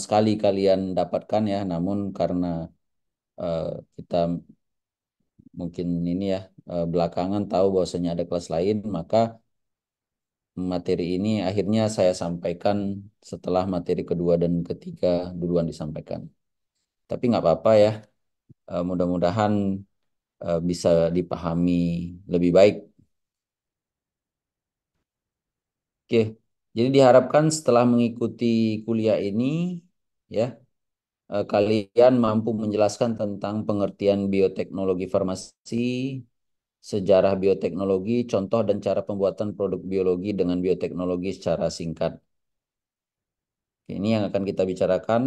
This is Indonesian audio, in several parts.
sekali kalian dapatkan ya, namun karena eh, kita mungkin ini ya belakangan tahu bahwasanya ada kelas lain, maka materi ini akhirnya saya sampaikan setelah materi kedua dan ketiga duluan disampaikan. Tapi nggak apa-apa ya, mudah-mudahan bisa dipahami lebih baik. Oke, jadi diharapkan setelah mengikuti kuliah ini, ya, kalian mampu menjelaskan tentang pengertian bioteknologi farmasi, sejarah bioteknologi, contoh dan cara pembuatan produk biologi dengan bioteknologi secara singkat. Ini yang akan kita bicarakan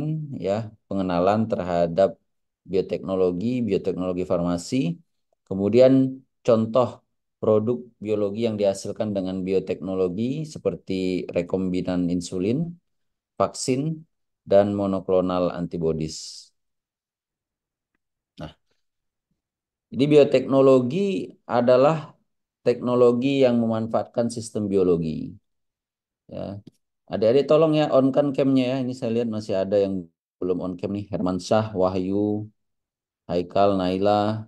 ya, pengenalan terhadap bioteknologi, bioteknologi farmasi, kemudian contoh produk biologi yang dihasilkan dengan bioteknologi seperti rekombinan insulin, vaksin, dan monoklonal antibodies. Nah, jadi bioteknologi adalah teknologi yang memanfaatkan sistem biologi. Ya, adik-adik tolong ya on kan camnya ya. Ini saya lihat masih ada yang belum on cam nih. Herman Syah, Wahyu, Haikal, Naila.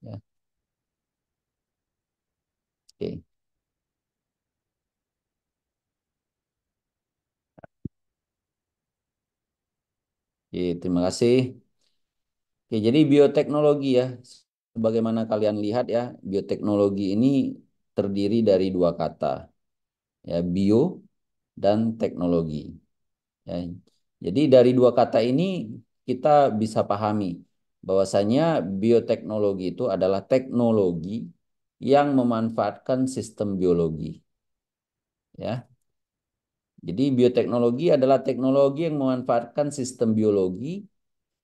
Ya, oke. Oke, terima kasih. Oke, jadi bioteknologi ya. Sebagaimana kalian lihat ya, bioteknologi ini terdiri dari dua kata, ya, bio dan teknologi. Ya. Jadi dari dua kata ini kita bisa pahami bahwasanya bioteknologi itu adalah teknologi yang memanfaatkan sistem biologi. Ya, jadi bioteknologi adalah teknologi yang memanfaatkan sistem biologi,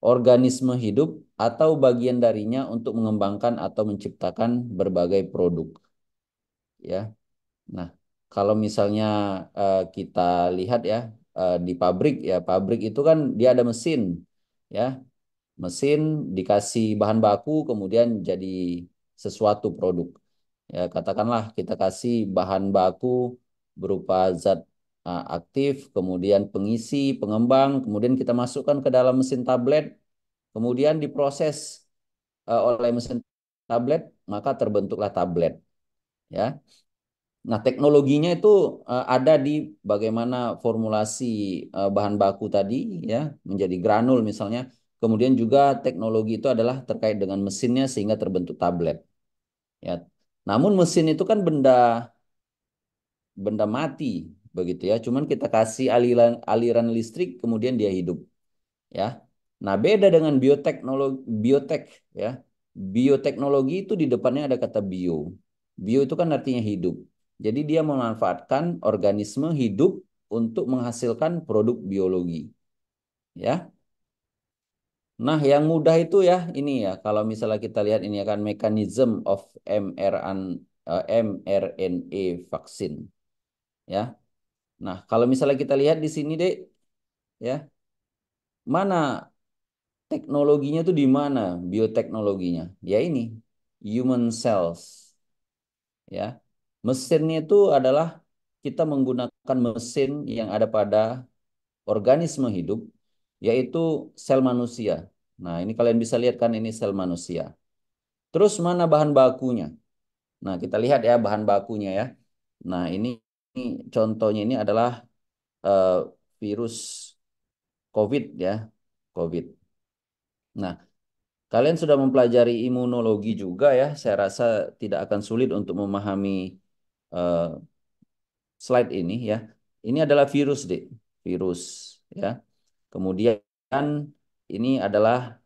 organisme hidup atau bagian darinya untuk mengembangkan atau menciptakan berbagai produk. Ya, nah kalau misalnya kita lihat ya di pabrik ya, pabrik itu kan dia ada mesin, ya. Mesin dikasih bahan baku kemudian jadi sesuatu produk. Ya, katakanlah kita kasih bahan baku berupa zat aktif, kemudian pengisi, pengembang, kemudian kita masukkan ke dalam mesin tablet, kemudian diproses oleh mesin tablet, maka terbentuklah tablet, ya. Nah, teknologinya itu ada di bagaimana formulasi bahan baku tadi ya menjadi granul misalnya. Kemudian juga teknologi itu adalah terkait dengan mesinnya sehingga terbentuk tablet ya. Namun mesin itu kan benda benda mati begitu ya. Cuman kita kasih aliran aliran listrik kemudian dia hidup ya. Nah, beda dengan bioteknologi biotek ya. Bioteknologi itu di depannya ada kata bio. Bio itu kan artinya hidup. Jadi dia memanfaatkan organisme hidup untuk menghasilkan produk biologi, ya. Nah, yang mudah itu ya ini ya, kalau misalnya kita lihat ini akan mechanism of mRNA vaksin, ya. Nah, kalau misalnya kita lihat di sini deh, ya, mana teknologinya tuh di mana bioteknologinya? Ya ini, human cells, ya. Mesinnya itu adalah kita menggunakan mesin yang ada pada organisme hidup, yaitu sel manusia. Nah, ini kalian bisa lihat kan ini sel manusia. Terus mana bahan bakunya? Nah, kita lihat ya bahan bakunya ya. Nah, ini contohnya ini adalah eh, virus COVID ya, COVID. Nah, kalian sudah mempelajari imunologi juga ya. Saya rasa tidak akan sulit untuk memahami eh, slide ini ya. Ini adalah virus, Dek. Virus ya. Kemudian ini adalah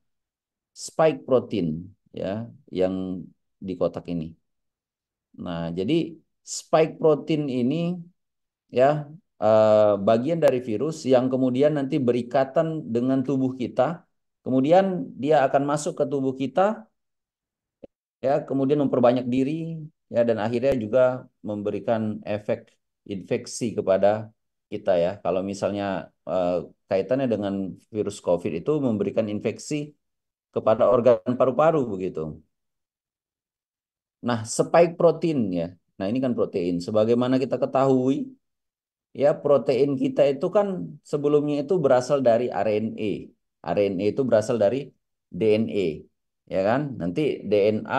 spike protein ya yang di kotak ini. Nah, jadi spike protein ini ya bagian dari virus yang kemudian nanti berikatan dengan tubuh kita. Kemudian dia akan masuk ke tubuh kita ya, kemudian memperbanyak diri ya dan akhirnya juga memberikan efek infeksi kepada kita ya. Kalau misalnya eh, kaitannya dengan virus COVID itu memberikan infeksi kepada organ paru-paru begitu. Nah, spike protein ya. Nah, ini kan protein. Sebagaimana kita ketahui ya protein kita itu kan sebelumnya itu berasal dari RNA. RNA itu berasal dari DNA, ya kan? Nanti DNA,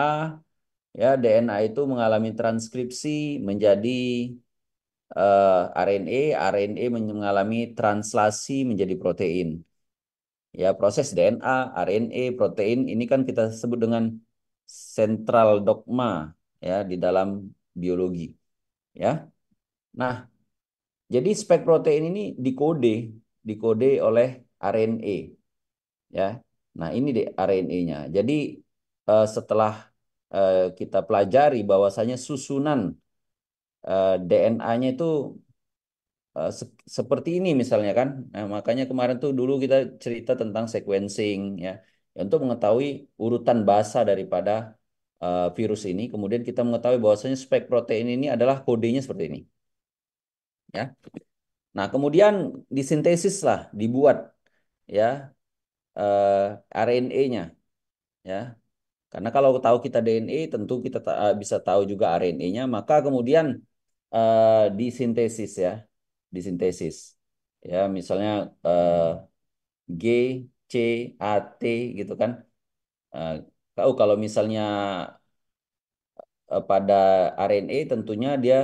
ya DNA itu mengalami transkripsi menjadi RNA, RNA mengalami translasi menjadi protein. Ya, proses DNA, RNA, protein ini kan kita sebut dengan central dogma ya di dalam biologi, ya. Nah, jadi spek protein ini dikode oleh RNA, ya. Nah, ini deh RNA-nya. Jadi setelah kita pelajari bahwasanya susunan DNA-nya itu seperti ini misalnya kan. Nah, makanya kemarin tuh dulu kita cerita tentang sequencing ya. Ya, untuk mengetahui urutan basa daripada virus ini, kemudian kita mengetahui bahwasanya spek protein ini adalah kodenya seperti ini, ya. Nah, kemudian disintesis lah, dibuat ya RNA-nya ya. Karena kalau tahu kita DNA, tentu kita bisa tahu juga RNA-nya, maka kemudian disintesis ya, disintesis. Ya, misalnya G, C, A, T gitu kan. Eh, kalau misalnya pada RNA tentunya dia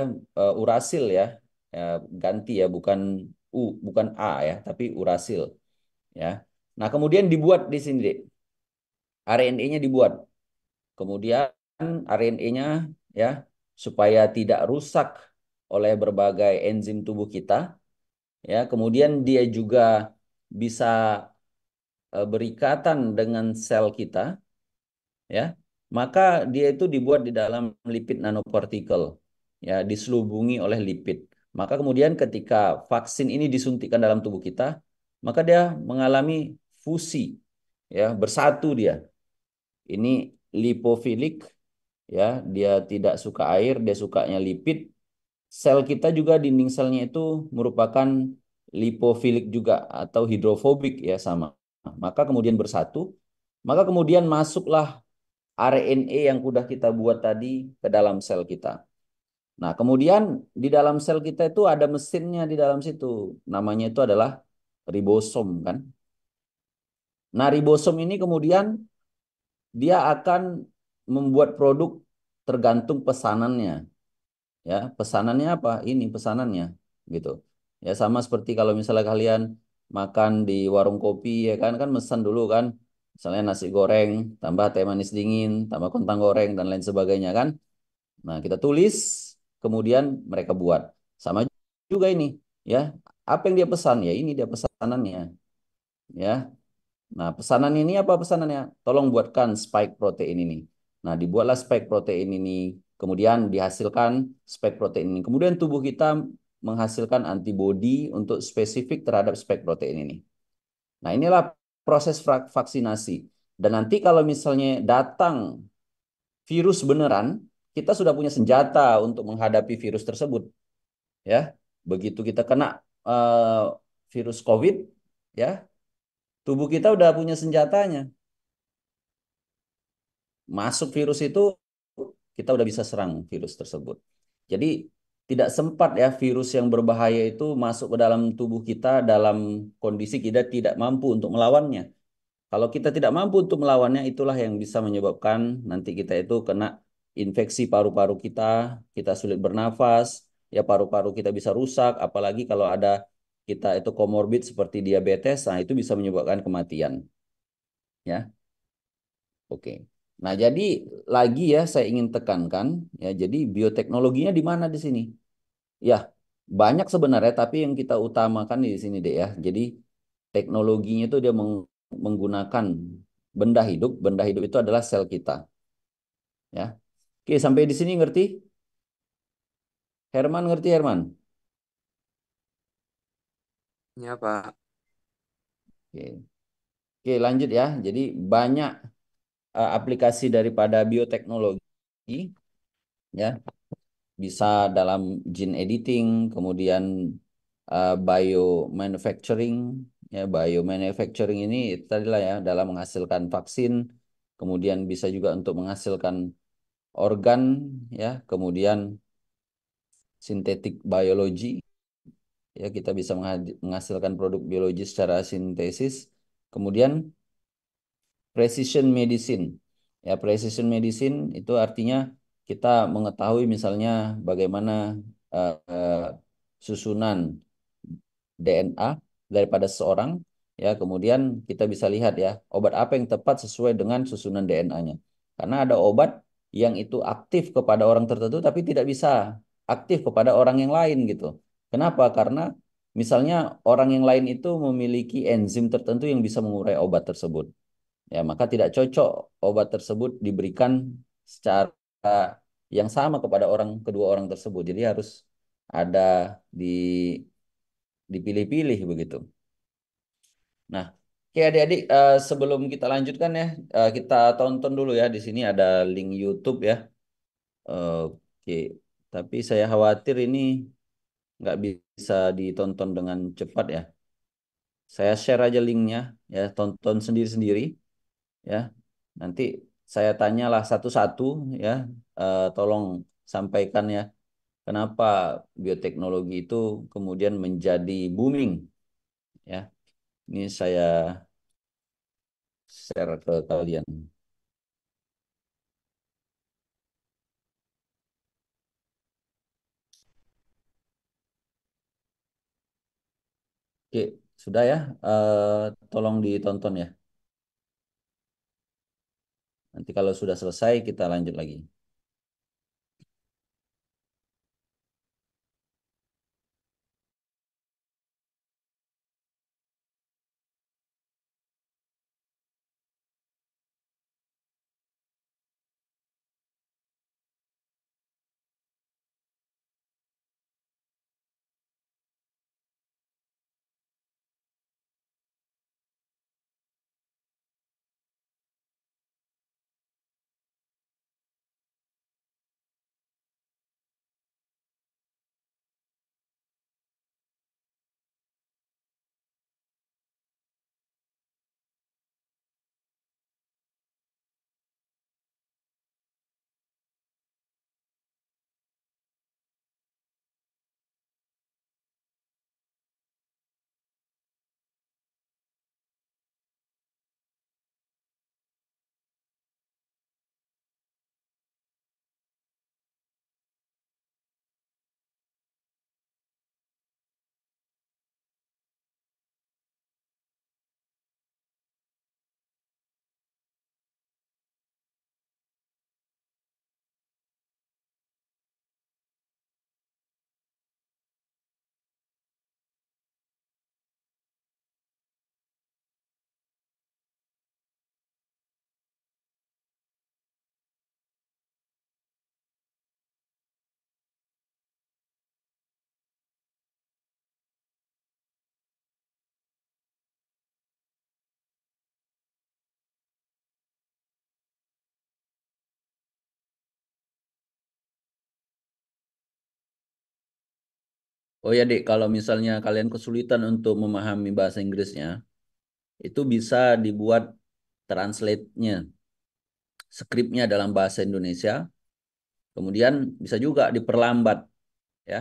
urasil ya. Ya, ganti ya, bukan U, bukan A ya, tapi urasil ya. Nah, kemudian dibuat di sini, Dek. RNA-nya dibuat. Kemudian RNA-nya ya supaya tidak rusak oleh berbagai enzim tubuh kita ya. Kemudian dia juga bisa berikatan dengan sel kita ya. Maka dia itu dibuat di dalam lipid nanopartikel ya, diselubungi oleh lipid. Maka kemudian ketika vaksin ini disuntikkan dalam tubuh kita, maka dia mengalami fusi ya, bersatu dia. Ini lipofilik ya, dia tidak suka air, dia sukanya lipid. Sel kita juga dinding selnya itu merupakan lipofilik juga atau hidrofobik ya sama. Maka kemudian bersatu, maka kemudian masuklah RNA yang sudah kita buat tadi ke dalam sel kita. Nah, kemudian di dalam sel kita itu ada mesinnya di dalam situ. Namanya itu adalah ribosom kan. Nah, ribosom ini kemudian dia akan membuat produk tergantung pesanannya. Ya, pesanannya apa? Ini pesanannya gitu. Ya sama seperti kalau misalnya kalian makan di warung kopi ya kan kan pesan dulu kan. Misalnya nasi goreng, tambah teh manis dingin, tambah kentang goreng dan lain sebagainya kan. Nah, kita tulis kemudian mereka buat. Sama juga ini ya. Apa yang dia pesan ya ini dia pesanannya ya. Nah, pesanan ini apa pesanannya? Tolong buatkan spike protein ini. Nah, dibuatlah spike protein ini, kemudian dihasilkan spike protein ini. Kemudian tubuh kita menghasilkan antibodi untuk spesifik terhadap spike protein ini. Nah, inilah proses vaksinasi. Dan nanti kalau misalnya datang virus beneran, kita sudah punya senjata untuk menghadapi virus tersebut, ya. Begitu kita kena eh, virus COVID, ya, tubuh kita udah punya senjatanya. Masuk virus itu kita udah bisa serang virus tersebut. Jadi tidak sempat ya virus yang berbahaya itu masuk ke dalam tubuh kita dalam kondisi kita tidak mampu untuk melawannya. Kalau kita tidak mampu untuk melawannya, itulah yang bisa menyebabkan nanti kita itu kena infeksi paru-paru kita, kita sulit bernafas, ya paru-paru kita bisa rusak, apalagi kalau ada kita itu komorbid seperti diabetes, nah itu bisa menyebabkan kematian, ya. Oke. Nah, jadi lagi ya saya ingin tekankan ya, jadi bioteknologinya di mana di sini? Ya, banyak sebenarnya tapi yang kita utamakan di sini deh ya. Jadi teknologinya itu dia menggunakan benda hidup. Benda hidup itu adalah sel kita, ya. Oke, sampai di sini ngerti? Herman ngerti Herman? Ya, Pak. Oke. Oke, lanjut ya. Jadi banyak aplikasi daripada bioteknologi ya. Bisa dalam gene editing, kemudian biomanufacturing. Ya, biomanufacturing ini tadilah ya dalam menghasilkan vaksin, kemudian bisa juga untuk menghasilkan organ, ya, kemudian sintetik biologi, Ya, kita bisa menghasilkan produk biologi secara sintesis. Kemudian precision medicine. Ya, precision medicine itu artinya kita mengetahui misalnya bagaimana susunan DNA daripada seseorang, ya, kemudian kita bisa lihat ya, obat apa yang tepat sesuai dengan susunan DNA-nya. Karena ada obat yang itu aktif kepada orang tertentu tapi tidak bisa aktif kepada orang yang lain gitu. Kenapa? Karena misalnya orang yang lain itu memiliki enzim tertentu yang bisa mengurai obat tersebut. Ya, maka tidak cocok obat tersebut diberikan secara yang sama kepada kedua orang tersebut. Jadi harus ada di dipilih-pilih begitu. Nah, oke adik-adik, sebelum kita lanjutkan ya, kita tonton dulu ya. Di sini ada link YouTube ya. Oke, tapi saya khawatir ini nggak bisa ditonton dengan cepat ya. Saya share aja linknya ya, tonton sendiri-sendiri ya. Nanti saya tanyalah satu-satu ya. Tolong sampaikan ya, kenapa bioteknologi itu kemudian menjadi booming ya. Ini saya share ke kalian. Oke, sudah ya. Tolong ditonton ya. Nanti kalau sudah selesai kita lanjut lagi. Oh ya, Dek, kalau misalnya kalian kesulitan untuk memahami bahasa Inggrisnya, itu bisa dibuat translate-nya, skripnya dalam bahasa Indonesia, kemudian bisa juga diperlambat, ya.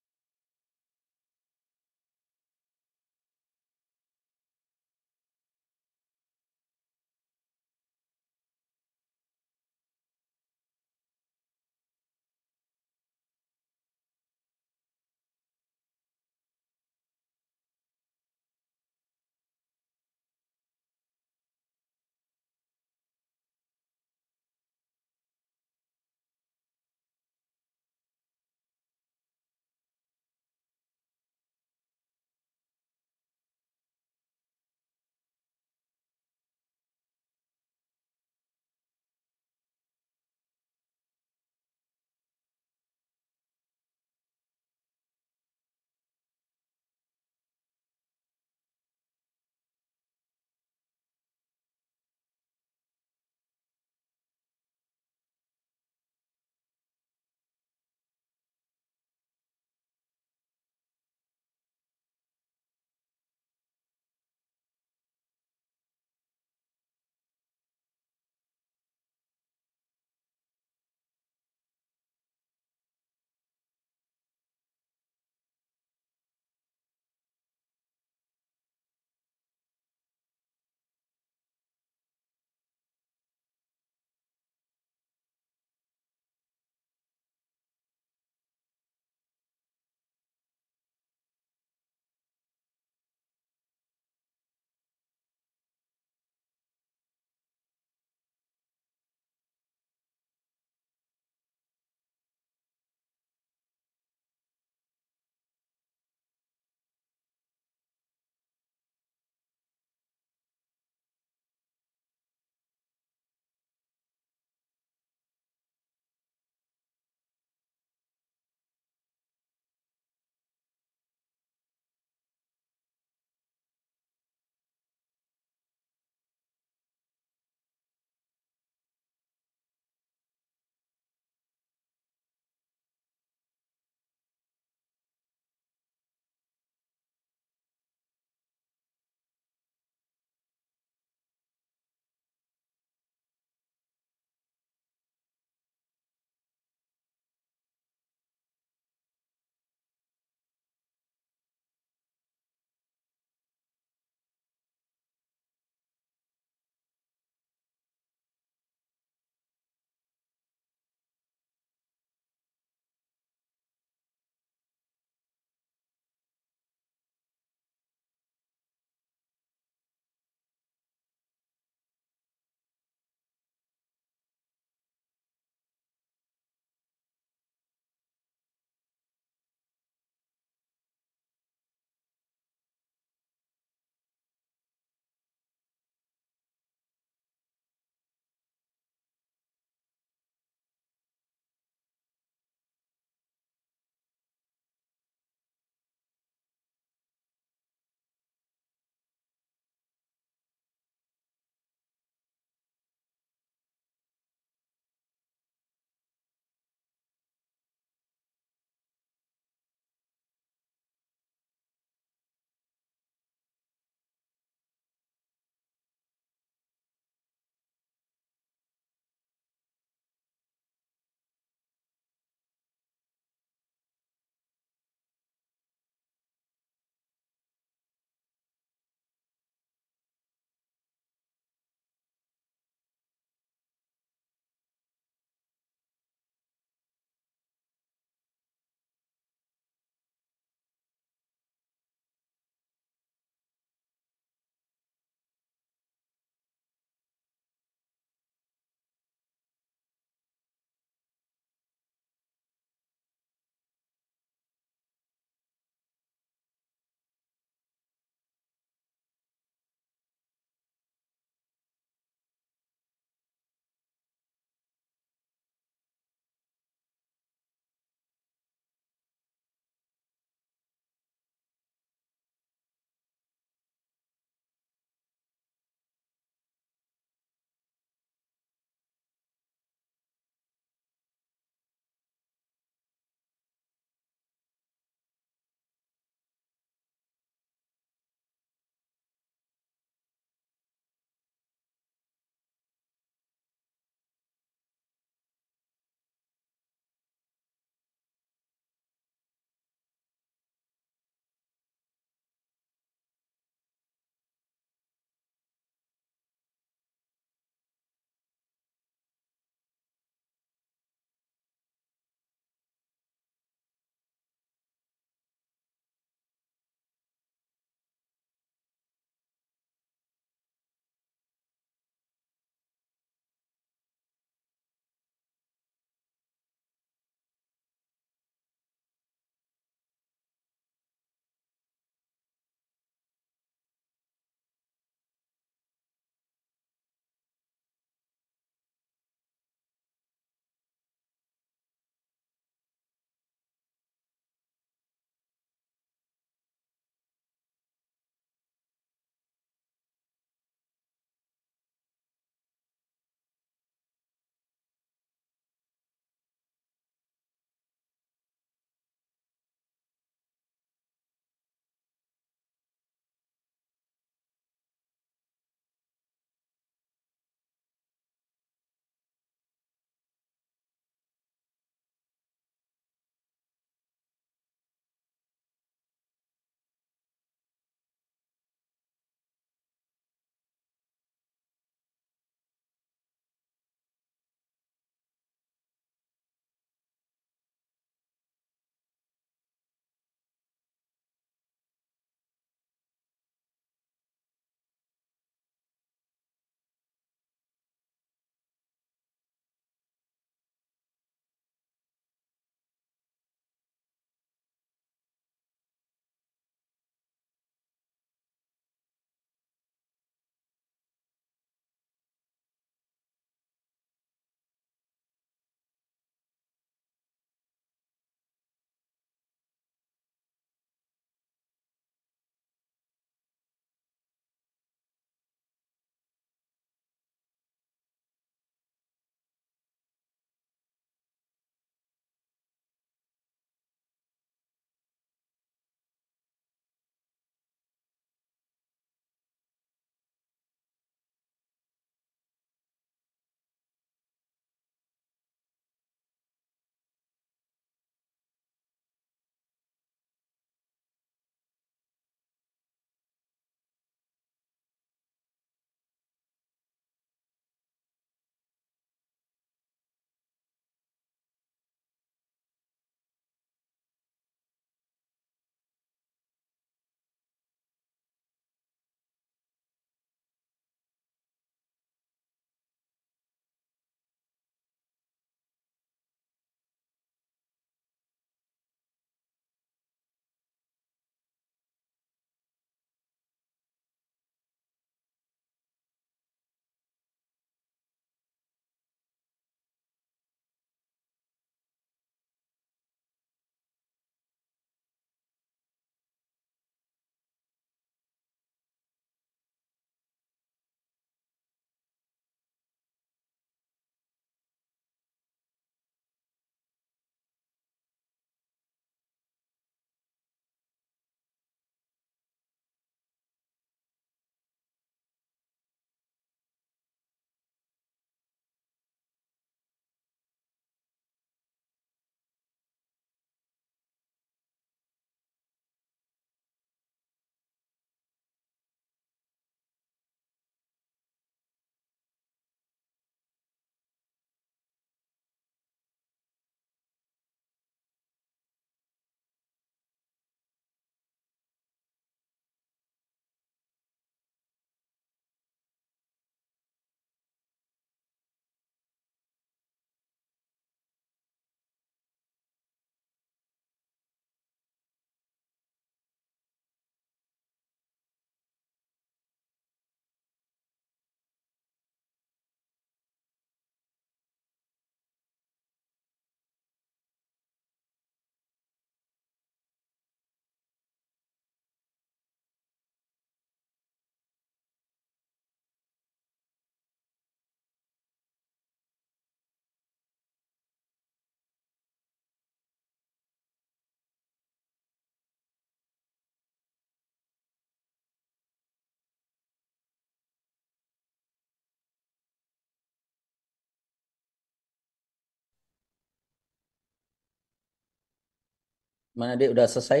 Mana Dek udah selesai?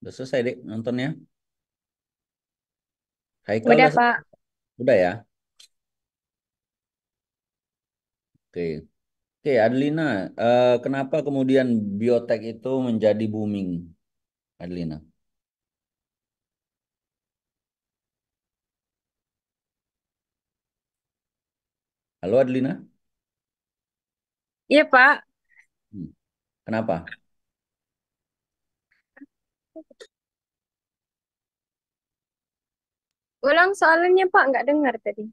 Udah selesai Dek nontonnya? Haikal Udah, udah Pak. udah ya? Oke. Oke, Adelina, kenapa kemudian biotek itu menjadi booming, Adelina? Halo Adelina? Iya, Pak. Hmm, Kenapa? Ulang soalannya, Pak. Nggak dengar tadi.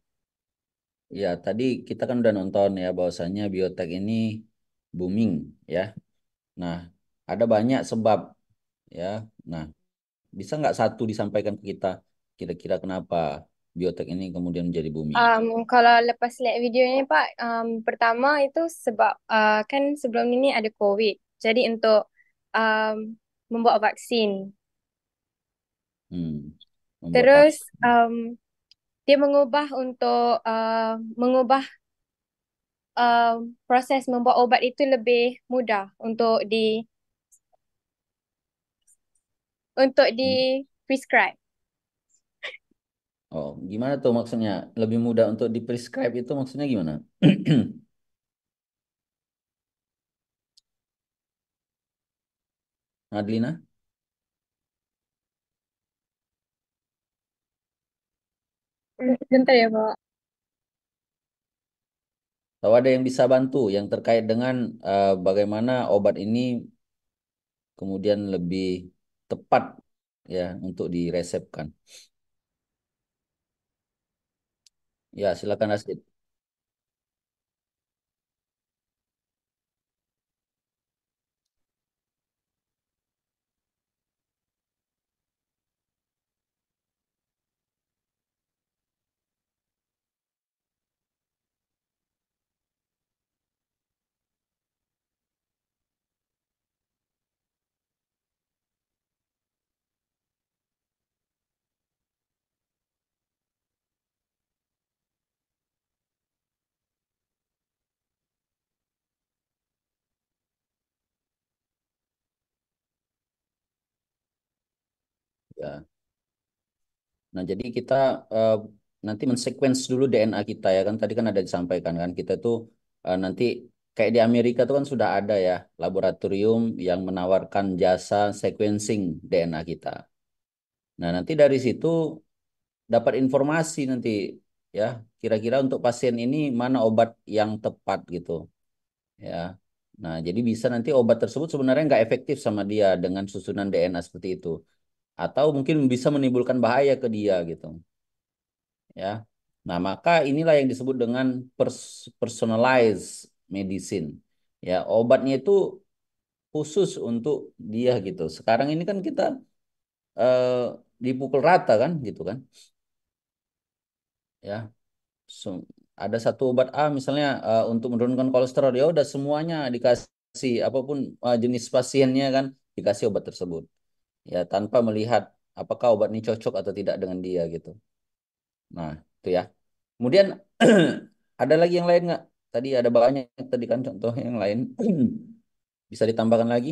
Ya, tadi kita kan udah nonton ya bahwasannya biotek ini booming ya. Nah, ada banyak sebab ya. Nah, bisa nggak satu disampaikan ke kita kira-kira kenapa biotek ini kemudian menjadi booming? Kalau lepas lihat videonya, Pak, pertama itu sebab kan sebelum ini ada COVID. Jadi untuk um, membuat vaksin. Hmm, Membuat Terus vaksin. dia mengubah untuk mengubah proses membuat obat itu lebih mudah untuk di Hmm. prescribe. Oh, gimana tuh maksudnya? Lebih mudah untuk di-prescribe itu maksudnya gimana? Adlina? Bentar ya, Pak. Tahu ada yang bisa bantu yang terkait dengan bagaimana obat ini kemudian lebih tepat ya untuk diresepkan. Ya, silakan Asid. Ya. Nah, jadi kita eh, nanti mensequence dulu DNA kita ya kan tadi kan ada disampaikan kan kita tuh nanti kayak di Amerika tuh kan sudah ada ya laboratorium yang menawarkan jasa sequencing DNA kita. Nah, nanti dari situ dapat informasi nanti ya kira-kira untuk pasien ini mana obat yang tepat gitu ya. Nah, jadi bisa nanti obat tersebut sebenarnya nggak efektif sama dia dengan susunan DNA seperti itu atau mungkin bisa menimbulkan bahaya ke dia gitu ya. Nah, maka inilah yang disebut dengan personalized medicine. Ya, obatnya itu khusus untuk dia gitu. Sekarang ini kan kita eh, dipukul rata kan gitu kan. Ya, ada satu obat A misalnya untuk menurunkan kolesterol ya udah semuanya dikasih apapun jenis pasiennya kan dikasih obat tersebut. Ya, tanpa melihat apakah obat ini cocok atau tidak dengan dia gitu. Nah, itu ya. Kemudian ada lagi yang lain nggak? Tadi ada banyak tadi kan contoh yang lain. Bisa ditambahkan lagi?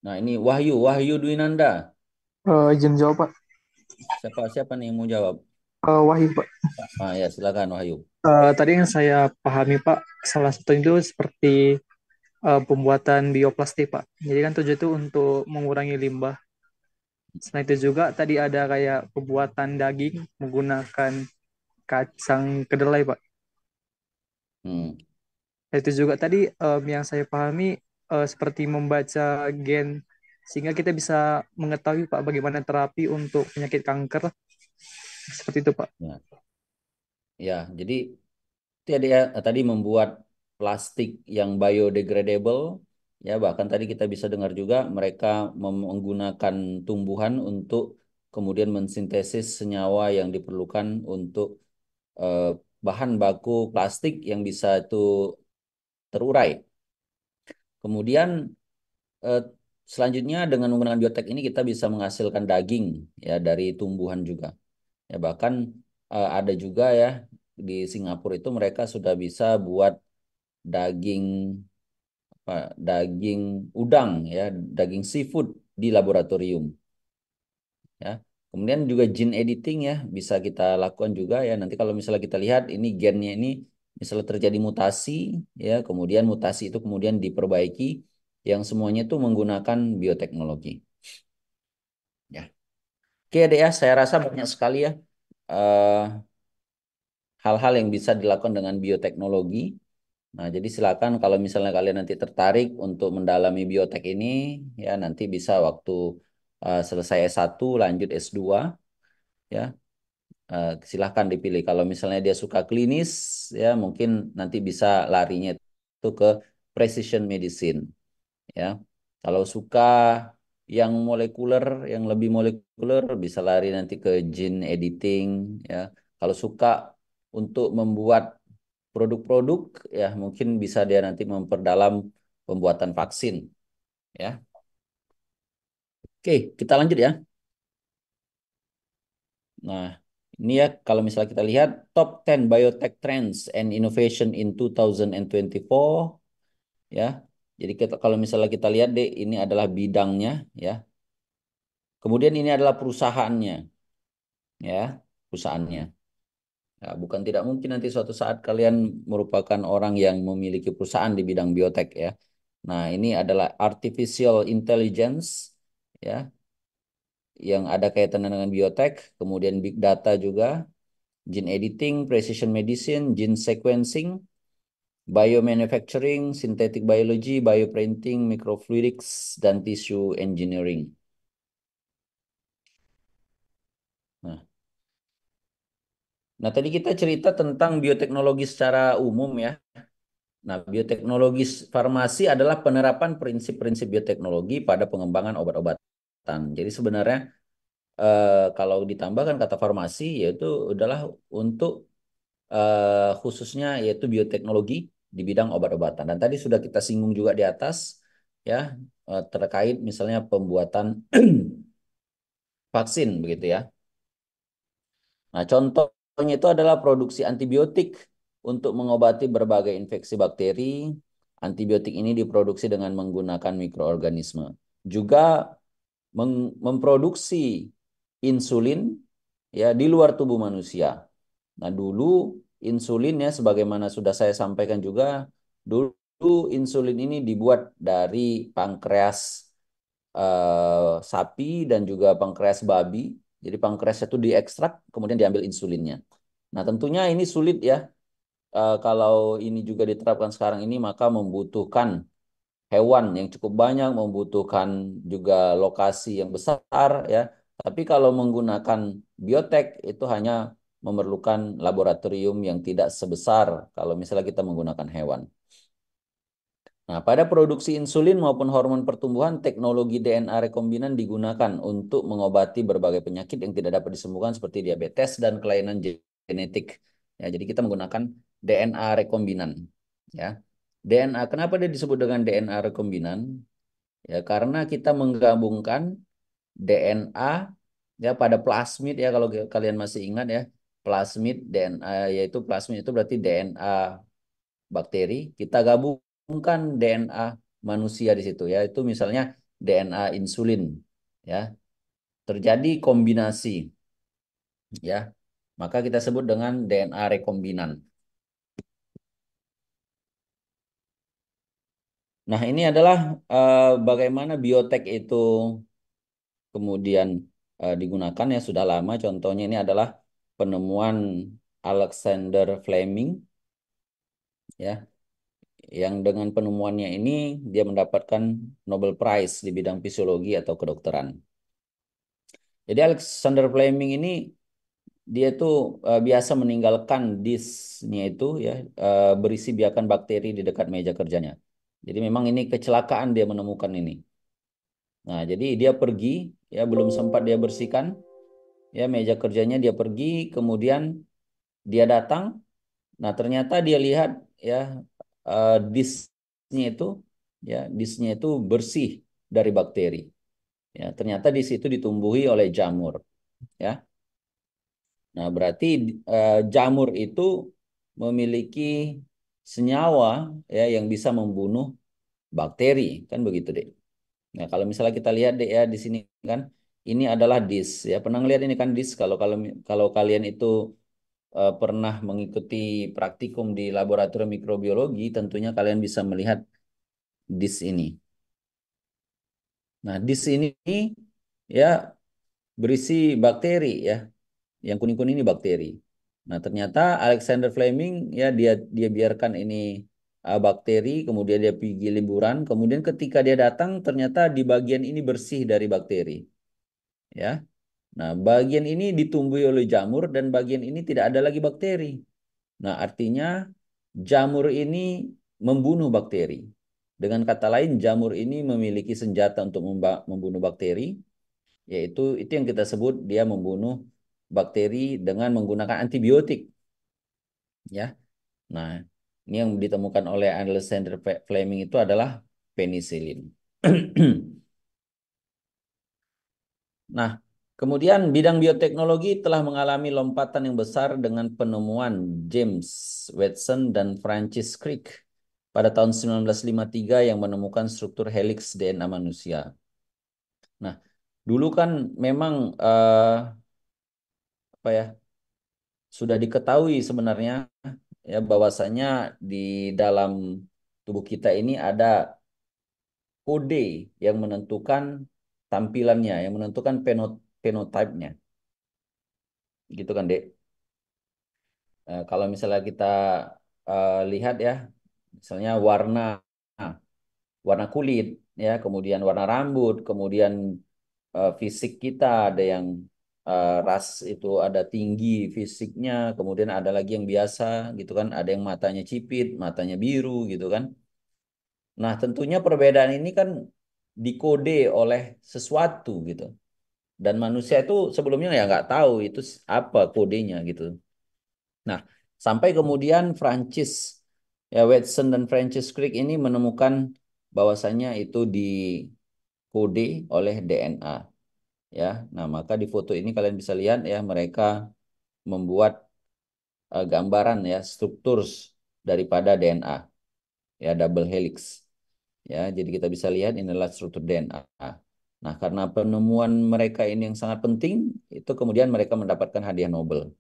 Nah, ini Wahyu, Wahyu Dwinanda. Izin jawab Pak. Siapa siapa nih yang mau jawab? Wahyu Pak. Ya, silakan Wahyu. Tadi yang saya pahami Pak, salah satu itu seperti pembuatan bioplastik Pak. Jadi kan tujuh itu untuk mengurangi limbah. Selain itu juga tadi ada kayak pembuatan daging menggunakan kacang kedelai Pak. Hmm, Itu juga tadi yang saya pahami seperti membaca gen sehingga kita bisa mengetahui Pak bagaimana terapi untuk penyakit kanker seperti itu Pak. ya, ya. Jadi dia tadi membuat plastik yang biodegradable. Ya, bahkan tadi kita bisa dengar juga mereka menggunakan tumbuhan untuk kemudian mensintesis senyawa yang diperlukan untuk eh, bahan baku plastik yang bisa itu terurai. Kemudian selanjutnya dengan menggunakan biotek ini kita bisa menghasilkan daging ya dari tumbuhan juga. Ya bahkan ada juga ya di Singapura itu mereka sudah bisa buat daging daging udang ya, daging seafood di laboratorium ya. Kemudian juga gene editing ya bisa kita lakukan juga ya. Nanti kalau misalnya kita lihat ini gennya ini misalnya terjadi mutasi ya, kemudian mutasi itu kemudian diperbaiki yang semuanya itu menggunakan bioteknologi ya. Oke deh ya, saya rasa banyak sekali ya eh, hal-hal yang bisa dilakukan dengan bioteknologi. Nah, jadi silakan kalau misalnya kalian nanti tertarik untuk mendalami biotek ini, ya nanti bisa waktu selesai S1 lanjut S2, ya silahkan dipilih. Kalau misalnya dia suka klinis, ya mungkin nanti bisa larinya itu ke precision medicine, ya. Kalau suka yang molekuler, yang lebih molekuler, bisa lari nanti ke gene editing, ya. Kalau suka untuk membuat produk-produk ya mungkin bisa dia nanti memperdalam pembuatan vaksin ya. Oke, kita lanjut ya. Nah, ini ya kalau misalnya kita lihat top 10 biotech trends and innovation in 2024 ya. Jadi kalau misalnya kita lihat deh ini adalah bidangnya ya. Kemudian ini adalah perusahaannya ya, perusahaannya. Ya, bukan tidak mungkin nanti suatu saat kalian merupakan orang yang memiliki perusahaan di bidang biotek ya. Nah, ini adalah artificial intelligence ya, yang ada kaitan dengan biotek, kemudian big data juga, gene editing, precision medicine, gene sequencing, biomanufacturing, synthetic biology, bioprinting, microfluidics, dan tissue engineering. Nah, nah, tadi kita cerita tentang bioteknologi secara umum ya. Nah, bioteknologi farmasi adalah penerapan prinsip-prinsip bioteknologi pada pengembangan obat-obatan. Jadi sebenarnya kalau ditambahkan kata farmasi yaitu adalah untuk khususnya yaitu bioteknologi di bidang obat-obatan. Dan tadi sudah kita singgung juga di atas ya terkait misalnya pembuatan vaksin begitu ya. Nah, contohnya itu adalah produksi antibiotik untuk mengobati berbagai infeksi bakteri. Antibiotik ini diproduksi dengan menggunakan mikroorganisme. Juga memproduksi insulin ya di luar tubuh manusia. Nah, dulu insulin ya sebagaimana sudah saya sampaikan juga, dulu insulin ini dibuat dari pankreas sapi dan juga pankreas babi. Jadi pankreas itu diekstrak, kemudian diambil insulinnya. Nah, tentunya ini sulit ya. Kalau ini juga diterapkan sekarang ini, maka membutuhkan hewan yang cukup banyak, membutuhkan juga lokasi yang besar ya. Tapi kalau menggunakan biotek itu hanya memerlukan laboratorium yang tidak sebesar kalau misalnya kita menggunakan hewan. Nah, pada produksi insulin maupun hormon pertumbuhan, teknologi DNA rekombinan digunakan untuk mengobati berbagai penyakit yang tidak dapat disembuhkan seperti diabetes dan kelainan genetik. Ya, jadi kita menggunakan DNA rekombinan. Ya, DNA. Kenapa dia disebut dengan DNA rekombinan? Ya, karena kita menggabungkan DNA ya pada plasmid ya kalau kalian masih ingat ya, plasmid DNA yaitu plasmid itu berarti DNA bakteri, kita gabungkan DNA manusia di situ ya. Itu misalnya DNA insulin ya. Terjadi kombinasi ya. Maka kita sebut dengan DNA rekombinan. Nah, ini adalah bagaimana biotek itu kemudian digunakan ya sudah lama. Contohnya ini adalah penemuan Alexander Fleming ya, yang dengan penemuannya ini dia mendapatkan Nobel Prize di bidang fisiologi atau kedokteran. Jadi Alexander Fleming ini dia tuh biasa meninggalkan disknya itu ya berisi biakan bakteri di dekat meja kerjanya. Jadi memang ini kecelakaan dia menemukan ini. Nah, jadi dia pergi ya belum sempat dia bersihkan ya meja kerjanya dia pergi kemudian dia datang. Nah, ternyata dia lihat ya disknya itu ya disknya itu bersih dari bakteri. Ya, ternyata di situ ditumbuhi oleh jamur. Ya, nah berarti jamur itu memiliki senyawa ya yang bisa membunuh bakteri, kan begitu deh. Nah, kalau misalnya kita lihat deh ya di sini kan, ini adalah disk ya. Pernah lihat ini kan disk kalau kalau kalau kalian itu pernah mengikuti praktikum di laboratorium mikrobiologi, tentunya kalian bisa melihat disk ini. Nah, disk ini ya berisi bakteri ya. Yang kuning-kuning ini bakteri. Nah, ternyata Alexander Fleming ya dia biarkan ini bakteri, kemudian dia pergi liburan, kemudian ketika dia datang ternyata di bagian ini bersih dari bakteri, ya. Nah, bagian ini ditumbuhi oleh jamur dan bagian ini tidak ada lagi bakteri. Nah, artinya jamur ini membunuh bakteri. Dengan kata lain, jamur ini memiliki senjata untuk membunuh bakteri, yaitu itu yang kita sebut dia membunuh bakteri dengan menggunakan antibiotik, ya. Nah, ini yang ditemukan oleh Alexander Fleming itu adalah penisilin. Nah, kemudian bidang bioteknologi telah mengalami lompatan yang besar dengan penemuan James Watson dan Francis Crick pada tahun 1953 yang menemukan struktur helix DNA manusia. Nah, dulu kan memang apa ya, sudah diketahui sebenarnya ya bahwasanya di dalam tubuh kita ini ada kode yang menentukan tampilannya, yang menentukan phenotype-nya. Gitu kan, Dek? Kalau misalnya kita lihat ya, misalnya warna kulit, ya, kemudian warna rambut, kemudian fisik kita ada yang ras itu ada tinggi fisiknya, kemudian ada lagi yang biasa, gitu kan? Ada yang matanya cipit, matanya biru, gitu kan? Nah, tentunya perbedaan ini kan dikode oleh sesuatu gitu. Dan manusia itu sebelumnya ya nggak tahu itu apa kodenya gitu. Nah, sampai kemudian ya Watson dan Francis Crick ini menemukan bahwasannya itu dikode oleh DNA. Ya, nah maka di foto ini kalian bisa lihat ya mereka membuat gambaran ya struktur daripada DNA ya double helix. Ya, jadi kita bisa lihat inilah struktur DNA. Nah, karena penemuan mereka ini yang sangat penting, itu kemudian mereka mendapatkan hadiah Nobel.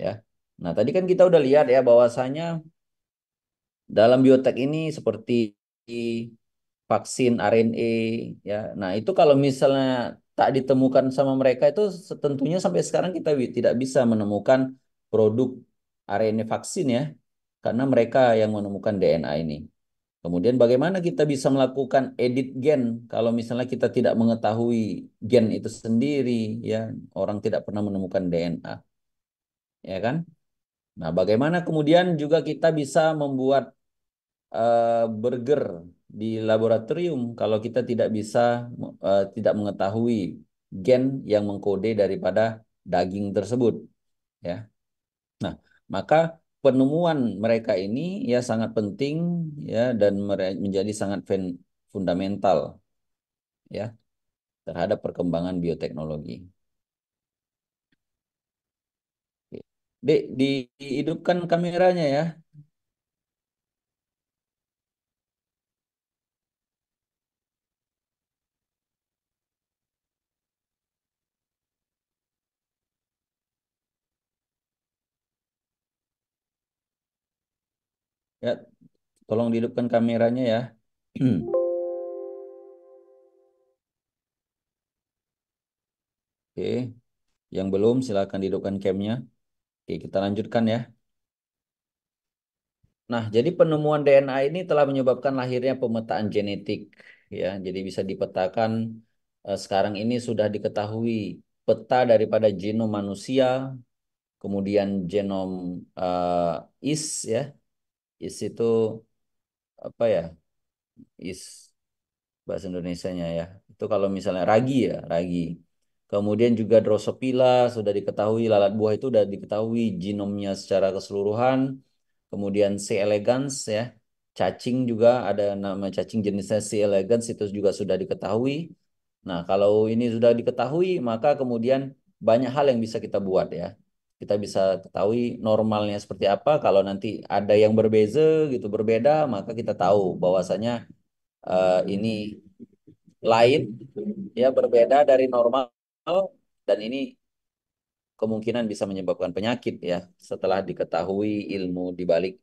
Ya, nah tadi kan kita udah lihat ya bahwasanya dalam biotek ini seperti vaksin RNA, ya. Nah, itu kalau misalnya tak ditemukan sama mereka itu tentunya sampai sekarang kita tidak bisa menemukan produk RNA vaksin ya, karena mereka yang menemukan DNA ini. Kemudian bagaimana kita bisa melakukan edit gen kalau misalnya kita tidak mengetahui gen itu sendiri, ya, orang tidak pernah menemukan DNA, ya kan? Nah, bagaimana kemudian juga kita bisa membuat burger di laboratorium kalau kita tidak bisa tidak mengetahui gen yang mengkode daripada daging tersebut, ya. Nah, maka penemuan mereka ini ya sangat penting ya dan menjadi sangat fundamental ya terhadap perkembangan bioteknologi. Oke. Dek, dihidupkan kameranya ya. Ya, tolong dihidupkan kameranya ya. Oke, yang belum silakan dihidupkan camnya. Oke, kita lanjutkan ya. Nah, jadi penemuan DNA ini telah menyebabkan lahirnya pemetaan genetik ya. Jadi bisa dipetakan sekarang ini sudah diketahui peta daripada genom manusia, kemudian genom is ya. Is itu apa ya? Is bahasa Indonesianya ya. Itu kalau misalnya ragi ya, ragi. Kemudian juga Drosophila sudah diketahui, lalat buah itu sudah diketahui genomnya secara keseluruhan. Kemudian C. elegans ya. cacing juga ada nama cacing jenisnya C. elegans itu juga sudah diketahui. Nah, kalau ini sudah diketahui, maka kemudian banyak hal yang bisa kita buat ya. Kita bisa ketahui normalnya seperti apa. Kalau nanti ada yang berbeza gitu, berbeda, maka kita tahu bahwasanya ini lain, ya berbeda dari normal, dan ini kemungkinan bisa menyebabkan penyakit ya setelah diketahui ilmu di balik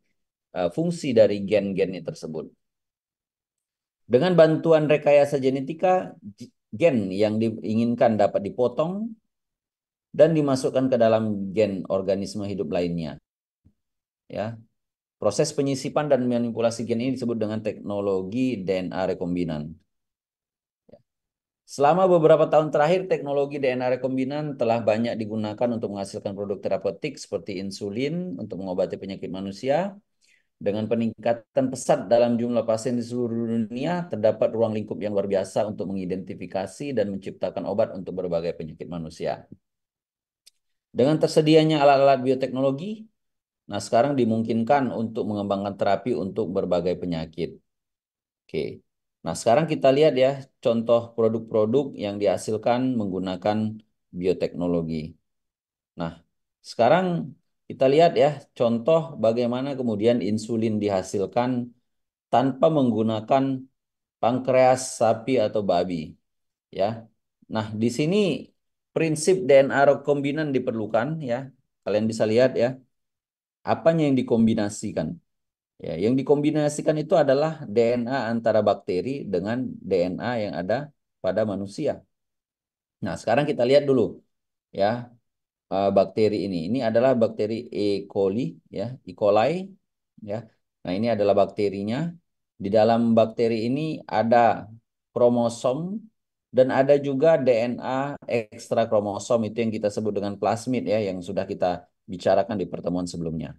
fungsi dari gen-gen tersebut. Dengan bantuan rekayasa genetika, gen yang diinginkan dapat dipotong dan dimasukkan ke dalam gen organisme hidup lainnya. Ya, proses penyisipan dan manipulasi gen ini disebut dengan teknologi DNA rekombinan. Selama beberapa tahun terakhir, teknologi DNA rekombinan telah banyak digunakan untuk menghasilkan produk terapeutik seperti insulin untuk mengobati penyakit manusia. Dengan peningkatan pesat dalam jumlah pasien di seluruh dunia, terdapat ruang lingkup yang luar biasa untuk mengidentifikasi dan menciptakan obat untuk berbagai penyakit manusia. Dengan tersedianya alat-alat bioteknologi, nah sekarang dimungkinkan untuk mengembangkan terapi untuk berbagai penyakit. Oke. Nah, sekarang kita lihat ya contoh produk-produk yang dihasilkan menggunakan bioteknologi. Nah, sekarang kita lihat ya contoh bagaimana kemudian insulin dihasilkan tanpa menggunakan pankreas sapi atau babi, ya. Nah, di sini prinsip DNA rekombinan diperlukan ya. Kalian bisa lihat ya, apanya yang dikombinasikan. Ya, yang dikombinasikan itu adalah DNA antara bakteri dengan DNA yang ada pada manusia. Nah, sekarang kita lihat dulu ya bakteri ini. Ini adalah bakteri E. coli ya, E. coli ya. Nah, ini adalah bakterinya. Di dalam bakteri ini ada kromosom dan ada juga DNA ekstra kromosom itu yang kita sebut dengan plasmid ya, yang sudah kita bicarakan di pertemuan sebelumnya.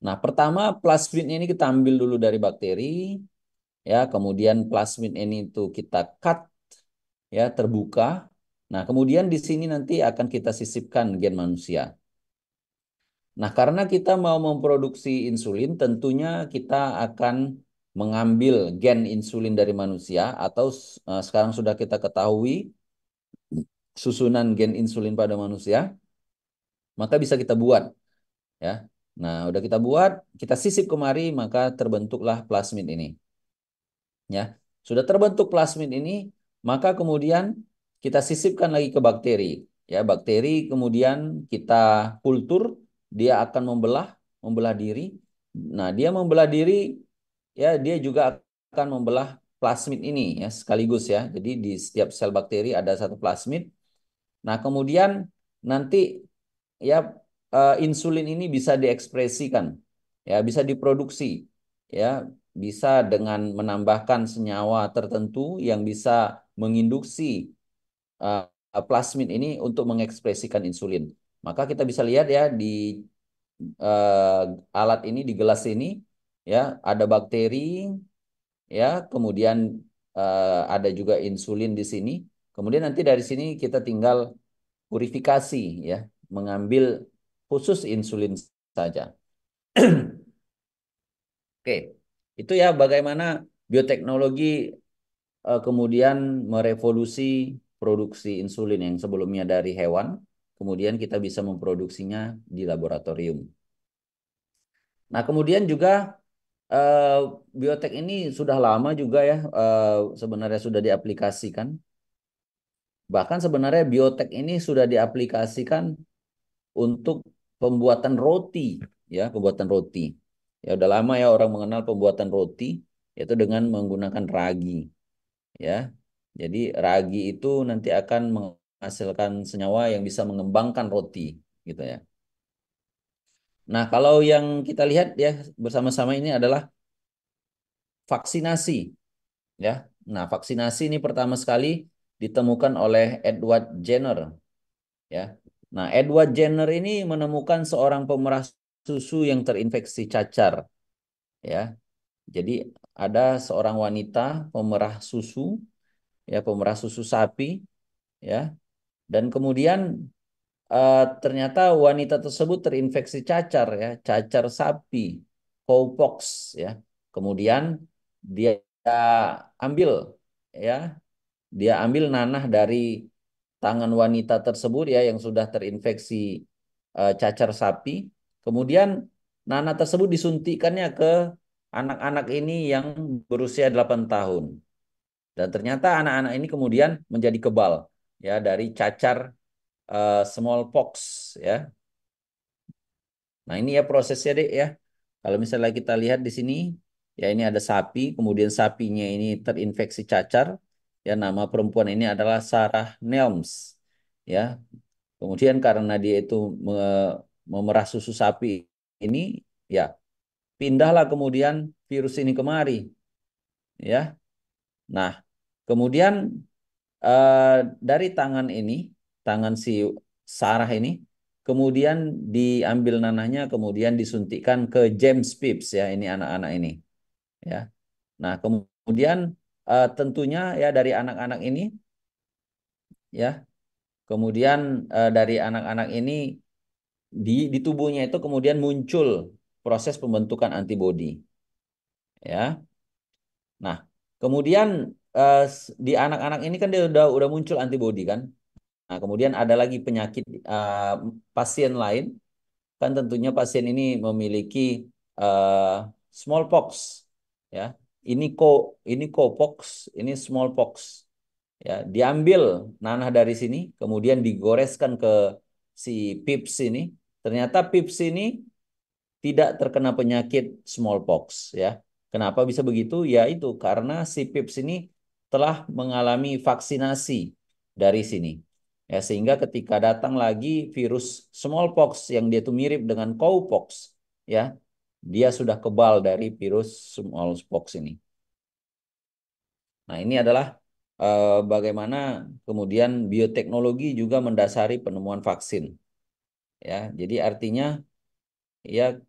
Nah, pertama plasmid ini kita ambil dulu dari bakteri, ya, kemudian plasmid ini tuh kita cut, ya, terbuka. Nah, kemudian di sini nanti akan kita sisipkan gen manusia. Nah, karena kita mau memproduksi insulin, tentunya kita akan mengambil gen insulin dari manusia atau sekarang sudah kita ketahui susunan gen insulin pada manusia, maka bisa kita buat, ya. Nah, udah kita buat, kita sisip kemari, maka terbentuklah plasmid ini. Ya, sudah terbentuk plasmid ini, maka kemudian kita sisipkan lagi ke bakteri. Ya, bakteri kemudian kita kultur, dia akan membelah diri. Nah, dia membelah diri, ya, dia juga akan membelah plasmid ini ya sekaligus ya. Jadi di setiap sel bakteri ada satu plasmid. Nah, kemudian nanti ya insulin ini bisa diekspresikan, ya, bisa diproduksi, ya, bisa dengan menambahkan senyawa tertentu yang bisa menginduksi uh, plasmid ini untuk mengekspresikan insulin. Maka kita bisa lihat ya di alat ini, di gelas ini, ya, ada bakteri, ya, kemudian ada juga insulin di sini. Kemudian nanti dari sini kita tinggal purifikasi ya, mengambil khusus insulin saja. Oke, itu ya bagaimana bioteknologi kemudian merevolusi produksi insulin yang sebelumnya dari hewan, kemudian kita bisa memproduksinya di laboratorium. Nah, kemudian juga eh, biotek ini sudah lama juga ya sebenarnya sudah diaplikasikan. Bahkan sebenarnya biotek ini sudah diaplikasikan untuk pembuatan roti, ya, pembuatan roti. Ya udah lama ya orang mengenal pembuatan roti yaitu dengan menggunakan ragi, ya. Jadi ragi itu nanti akan menghasilkan senyawa yang bisa mengembangkan roti, gitu ya. Nah, kalau yang kita lihat ya bersama-sama ini adalah vaksinasi, ya. Nah, vaksinasi ini pertama sekali ditemukan oleh Edward Jenner, ya. Nah, Edward Jenner ini menemukan seorang pemerah susu yang terinfeksi cacar, ya. Jadi ada seorang wanita pemerah susu, ya, pemerah susu sapi, ya. Dan kemudian ternyata wanita tersebut terinfeksi cacar, ya, cacar sapi. cowpox ya. Kemudian dia ambil ya, dia ambil nanah dari tangan wanita tersebut ya yang sudah terinfeksi cacar sapi. Kemudian nanah tersebut disuntikannya ke anak-anak ini yang berusia 8 tahun. Dan ternyata anak-anak ini kemudian menjadi kebal ya dari cacar smallpox ya. Nah, ini ya prosesnya deh ya. Kalau misalnya kita lihat di sini, ya ini ada sapi, kemudian sapinya ini terinfeksi cacar. Ya, nama perempuan ini adalah Sarah Nelms. Ya, kemudian karena dia itu memerah susu sapi ini, ya pindahlah kemudian virus ini kemari. Ya, nah kemudian dari tangan ini, tangan si Sarah ini, kemudian diambil nanahnya, kemudian disuntikkan ke James Phipps ya, ini anak-anak ini, ya. Nah, kemudian tentunya ya dari anak-anak ini, ya, kemudian dari anak-anak ini di tubuhnya itu kemudian muncul proses pembentukan antibodi, ya. Nah, kemudian di anak-anak ini kan dia udah muncul antibodi kan. Nah, kemudian ada lagi penyakit pasien lain, kan tentunya pasien ini memiliki smallpox, ya. Ini ini cowpox, ini smallpox, ya. Diambil nanah dari sini, kemudian digoreskan ke si Pips ini. Ternyata Pips ini tidak terkena penyakit smallpox, ya. Kenapa bisa begitu? Ya itu karena si Pips ini telah mengalami vaksinasi dari sini. Ya, sehingga ketika datang lagi virus smallpox yang dia itu mirip dengan cowpox, ya, dia sudah kebal dari virus smallpox ini. Nah, ini adalah bagaimana kemudian bioteknologi juga mendasari penemuan vaksin. Ya, jadi artinya ya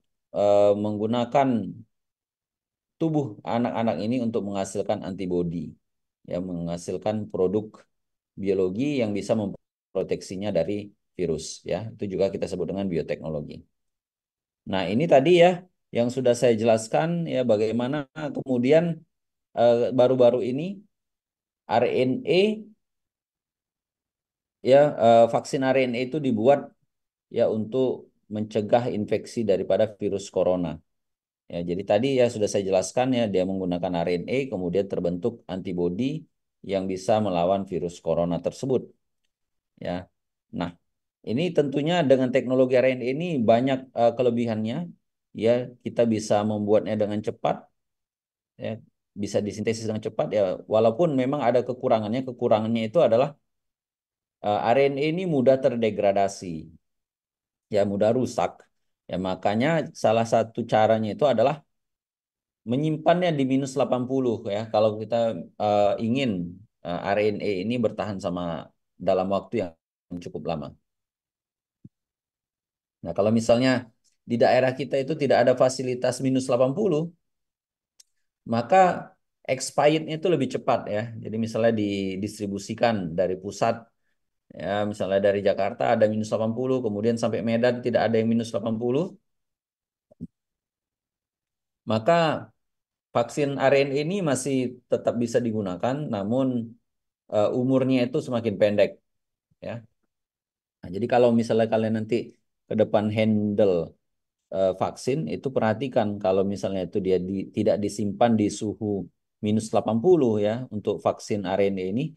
menggunakan tubuh anak-anak ini untuk menghasilkan antibodi, ya menghasilkan produk biologi yang bisa memproteksinya dari virus, ya itu juga kita sebut dengan bioteknologi. Nah ini tadi ya yang sudah saya jelaskan ya bagaimana kemudian baru-baru ini RNA ya vaksin RNA itu dibuat ya untuk mencegah infeksi daripada virus corona. Ya, jadi tadi ya sudah saya jelaskan ya dia menggunakan RNA kemudian terbentuk antibodi yang bisa melawan virus corona tersebut. Ya, nah ini tentunya dengan teknologi RNA ini banyak kelebihannya. Ya, kita bisa membuatnya dengan cepat. Ya, bisa disintesis dengan cepat. Ya, walaupun memang ada kekurangannya. Kekurangannya itu adalah RNA ini mudah terdegradasi. Ya, mudah rusak. Ya, makanya salah satu caranya itu adalah menyimpannya di minus 80 ya. Kalau kita ingin RNA ini bertahan sama dalam waktu yang cukup lama. Nah, kalau misalnya di daerah kita itu tidak ada fasilitas minus 80, maka expirednya itu lebih cepat ya. Jadi misalnya didistribusikan dari pusat ya, misalnya dari Jakarta ada minus 80, kemudian sampai Medan tidak ada yang minus 80, maka vaksin RNA ini masih tetap bisa digunakan, namun umurnya itu semakin pendek ya. Nah, jadi kalau misalnya kalian nanti ke depan handle vaksin itu perhatikan kalau misalnya itu dia tidak disimpan di suhu minus 80 ya untuk vaksin RNA ini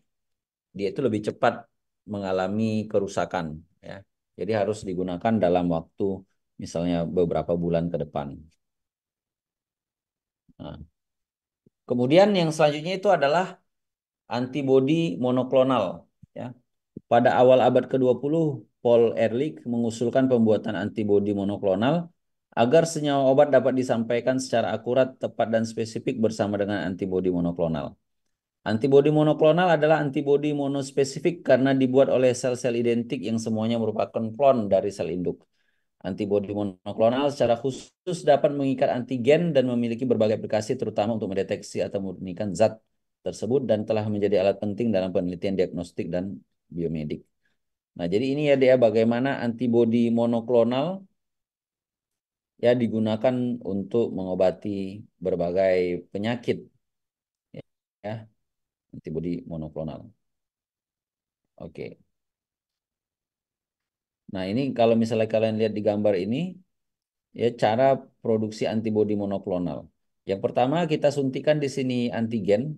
dia itu lebih cepat mengalami kerusakan ya. Jadi harus digunakan dalam waktu misalnya beberapa bulan ke depan. Nah, kemudian yang selanjutnya itu adalah antibodi monoklonal ya. Pada awal abad ke-20, Paul Ehrlich mengusulkan pembuatan antibodi monoklonal agar senyawa obat dapat disampaikan secara akurat, tepat, dan spesifik bersama dengan antibodi monoklonal. Antibodi monoklonal adalah antibodi monospesifik karena dibuat oleh sel-sel identik yang semuanya merupakan klon dari sel induk. Antibodi monoklonal secara khusus dapat mengikat antigen dan memiliki berbagai aplikasi terutama untuk mendeteksi atau memurnikan zat tersebut dan telah menjadi alat penting dalam penelitian diagnostik dan biomedik. Nah, jadi ini ya dia bagaimana antibodi monoklonal ya digunakan untuk mengobati berbagai penyakit ya, antibodi monoklonal. Oke. Nah, ini kalau misalnya kalian lihat di gambar ini ya cara produksi antibodi monoklonal. Yang pertama kita suntikan di sini antigen,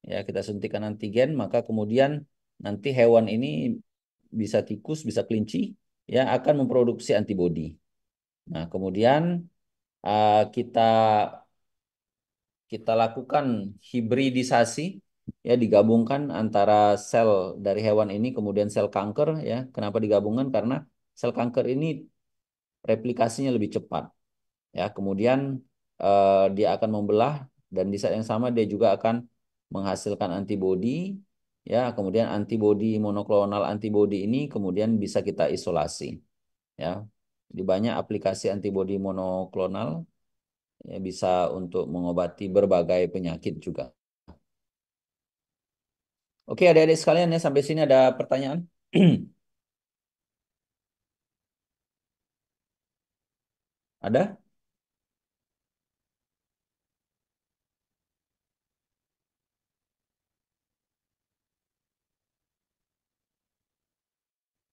ya kita suntikan antigen, maka kemudian nanti hewan ini bisa tikus, bisa kelinci, ya akan memproduksi antibodi. Nah, kemudian kita kita lakukan hibridisasi, ya digabungkan antara sel dari hewan ini kemudian sel kanker, ya. Kenapa digabungkan? Karena sel kanker ini replikasinya lebih cepat. Ya, kemudian dia akan membelah dan di saat yang sama dia juga akan menghasilkan antibodi, ya, kemudian antibodi monoklonal antibodi ini kemudian bisa kita isolasi, ya. Di banyak aplikasi antibodi monoklonal ya bisa untuk mengobati berbagai penyakit juga. Oke, adik-adik sekalian ya sampai sini ada pertanyaan? Ada?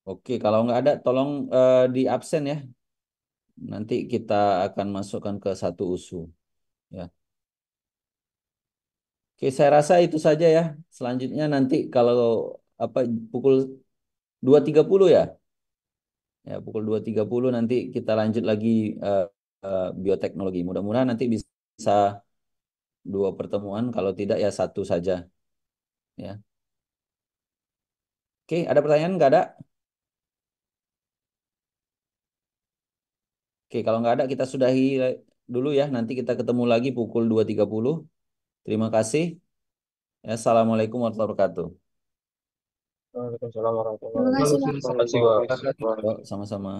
Oke, kalau nggak ada tolong di absen ya. Nanti kita akan masukkan ke satu usu. Ya. Oke, saya rasa itu saja ya. Selanjutnya nanti kalau apa pukul 2.30 ya. Ya, pukul 2.30 nanti kita lanjut lagi eh, bioteknologi. Mudah-mudahan nanti bisa dua pertemuan, kalau tidak ya satu saja. Ya. Oke, ada pertanyaan? Nggak ada? Oke, kalau nggak ada kita sudahi dulu ya. Nanti kita ketemu lagi pukul 2.30. Terima kasih. Ya, Assalamualaikum warahmatullahi wabarakatuh. Waalaikumsalam warahmatullahi Terima kasih, Pak. wabarakatuh. Terima kasih, Pak. Yuk, sama-sama.